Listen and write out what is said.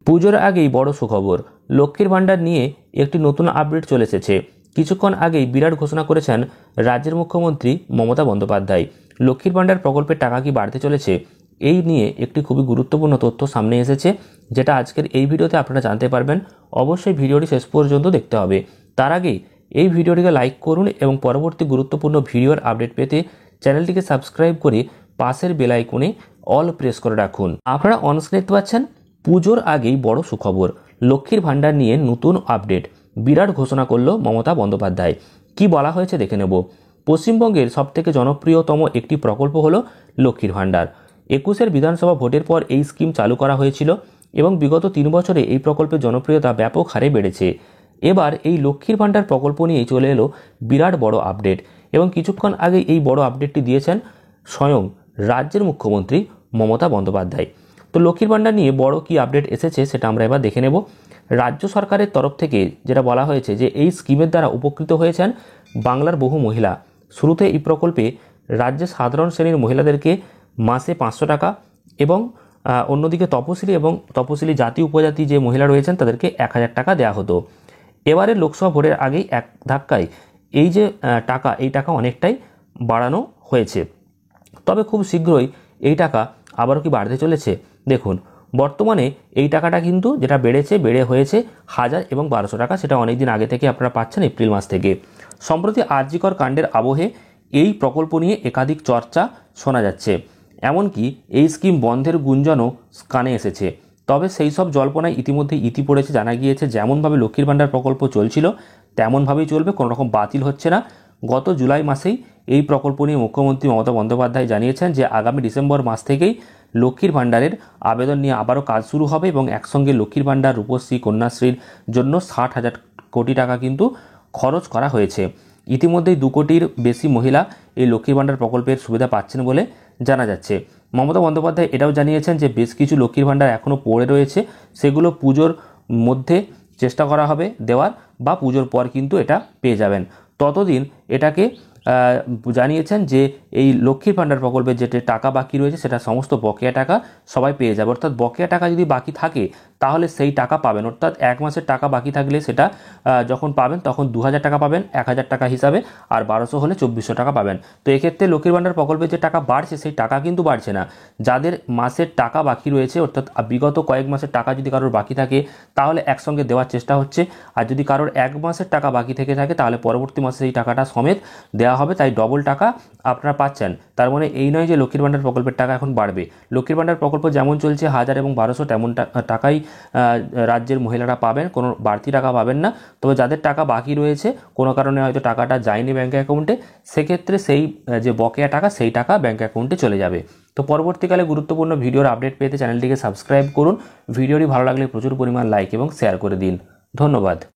পুজোর আগেই বড় সুখবর, লক্ষ্মীর ভাণ্ডার নিয়ে একটি নতুন আপডেট চলে এসেছে। কিছুক্ষণ আগেই বিরাট ঘোষণা করেছেন রাজ্যের মুখ্যমন্ত্রী মমতা বন্দ্যোপাধ্যায়। লক্ষ্মীর ভাণ্ডার প্রকল্পের টাকা কি বাড়তে চলেছে, এই নিয়ে একটি খুবই গুরুত্বপূর্ণ তথ্য সামনে এসেছে, যেটা আজকের এই ভিডিওতে আপনারা জানতে পারবেন। অবশ্যই ভিডিওটি শেষ পর্যন্ত দেখতে হবে। তার আগে এই ভিডিওটিকে লাইক করুন এবং পরবর্তী গুরুত্বপূর্ণ ভিডিওর আপডেট পেতে চ্যানেলটিকে সাবস্ক্রাইব করে পাশের বেল আইকনে অল প্রেস করে রাখুন। আপনারা অনস্ক্রিনে দেখতে পাচ্ছেন, পুজোর আগেই বড় সুখবর, লক্ষ্মীর ভাণ্ডার নিয়ে নতুন আপডেট, বিরাট ঘোষণা করল মমতা বন্দ্যোপাধ্যায়। কি বলা হয়েছে দেখে নেব। পশ্চিমবঙ্গের সবথেকে জনপ্রিয়তম একটি প্রকল্প হলো লক্ষ্মীর ভাণ্ডার। 21 বিধানসভা ভোটের পর এই স্কিম চালু করা হয়েছিল এবং বিগত 3 বছরে এই প্রকল্পের জনপ্রিয়তা ব্যাপক হারে বেড়েছে। এবার এই লক্ষ্মীর ভাণ্ডার প্রকল্প নিয়েই চলে এলো বিরাট বড় আপডেট এবং কিছুক্ষণ আগে এই বড় আপডেটটি দিয়েছেন স্বয়ং রাজ্যের মুখ্যমন্ত্রী মমতা বন্দ্যোপাধ্যায়। তো লক্ষ্মীর ভাণ্ডার নিয়ে বড় কি আপডেট এসেছে সেটা আমরা এবার দেখে নেব। রাজ্য সরকারের তরফ থেকে যেটা বলা হয়েছে যে এই স্কিমের দ্বারা উপকৃত হয়েছেন বাংলার বহু মহিলা। শুরুতে এই প্রকল্পে রাজ্যের সাধারণ শ্রেণীর মহিলাদেরকে মাসে 500 টাকা এবং অন্যদিকে তপশিলি এবং তপশিলি জাতি উপজাতি যে মহিলা রয়েছেন তাদেরকে 1000 টাকা দেওয়া হতো। এবারে লোকসভা ভোটের আগেই এক ধাক্কায় এই যে টাকা, এই টাকা অনেকটাই বাড়ানো হয়েছে। তবে খুব শীঘ্রই এই টাকা আবারও কি বাড়তে চলেছে? দেখুন, বর্তমানে এই টাকাটা কিন্তু যেটা বেড়ে হয়েছে 1000 এবং 1200 টাকা। সেটা অনেকদিন আগে থেকে আপনারা পাচ্ছেন, এপ্রিল মাস থেকে। সম্প্রতি আরজিকর কাণ্ডের আবহে এই প্রকল্প নিয়ে একাধিক চর্চা শোনা যাচ্ছে, এমনকি এই স্কিম বন্ধের গুঞ্জনও কানে এসেছে। তবে সেই সব জল্পনায় ইতিমধ্যে ইতি পড়েছে। জানা গিয়েছে যেমনভাবে লক্ষ্মীর ভাণ্ডার প্রকল্প চলছিল তেমনভাবেই চলবে, কোনো রকম বাতিল হচ্ছে না। গত জুলাই মাসেই এই প্রকল্প নিয়ে মুখ্যমন্ত্রী মমতা বন্দ্যোপাধ্যায় জানিয়েছেন যে আগামী ডিসেম্বর মাস থেকেই লক্ষ্মীর ভাণ্ডারের আবেদন নিয়ে আবারও কাজ শুরু হবে এবং একসঙ্গে লক্ষ্মীর ভাণ্ডার, রূপশ্রী, কন্যাশ্রীর জন্য 60,000 কোটি টাকা কিন্তু খরচ করা হয়েছে। ইতিমধ্যেই 2 কোটির বেশি মহিলা এই লক্ষ্মীর ভাণ্ডার প্রকল্পের সুবিধা পাচ্ছেন বলে জানা যাচ্ছে। মমতা বন্দ্যোপাধ্যায় এটাও জানিয়েছেন যে বেশ কিছু লক্ষ্মীর ভাণ্ডার এখনও পড়ে রয়েছে, সেগুলো পুজোর মধ্যে চেষ্টা করা হবে দেওয়ার, বা পুজোর পর কিন্তু এটা পেয়ে যাবেন। ততদিন এটাকে জানিয়েছেন যে এই লক্ষ্মীর ভাণ্ডার প্রকল্পের যে টাকা বাকি রয়েছে সেটা সমস্ত বকেয়া টাকা সবাই পেয়ে যাবে। অর্থাৎ বকেয়া টাকা যদি বাকি থাকে তাহলে সেই টাকা পাবেন। অর্থাৎ 1 মাসের টাকা বাকি থাকলে সেটা যখন পাবেন তখন 2000 টাকা পাবেন 1000 টাকা হিসাবে, আর 1200 হলে 2400 টাকা পাবেন। তো এক্ষেত্রে লক্ষ্মীর ভাণ্ডার প্রকল্পের যে টাকা বাড়ছে সেই টাকা কিন্তু বাড়ছে না। যাদের মাসের টাকা বাকি রয়েছে, অর্থাৎ বিগত কয়েক মাসের টাকা যদি কারোর বাকি থাকে তাহলে একসঙ্গে দেওয়ার চেষ্টা হচ্ছে, আর যদি কারোর 1 মাসের টাকা বাকি থেকে থাকে তাহলে পরবর্তী মাসে সেই টাকাটা সমেত দেওয়া হবে। তাই ডবল টাকা আপনারা পাচ্ছেন। তার মানে এই নয় যে লক্ষ্মীর ভাণ্ডার প্রকল্পের টাকা এখন বাড়বে। লক্ষ্মীর ভাণ্ডার প্রকল্প যেমন চলছে 1000 এবং 1200 তেমন টাকাই রাজ্যের মহিলারা পাবেন, কোনো বাড়তি টাকা পাবেন না। তবে যাদের টাকা বাকি রয়েছে, কোনো কারণে হয়তো টাকাটা যায়নি ব্যাঙ্ক অ্যাকাউন্টে, সেক্ষেত্রে সেই যে বকেয়া টাকা সেই টাকা ব্যাঙ্ক অ্যাকাউন্টে চলে যাবে। তো পরবর্তীকালে গুরুত্বপূর্ণ ভিডিওর আপডেট পেতে চ্যানেলটিকে সাবস্ক্রাইব করুন। ভিডিওটি ভালো লাগলে প্রচুর পরিমাণ লাইক এবং শেয়ার করে দিন। ধন্যবাদ।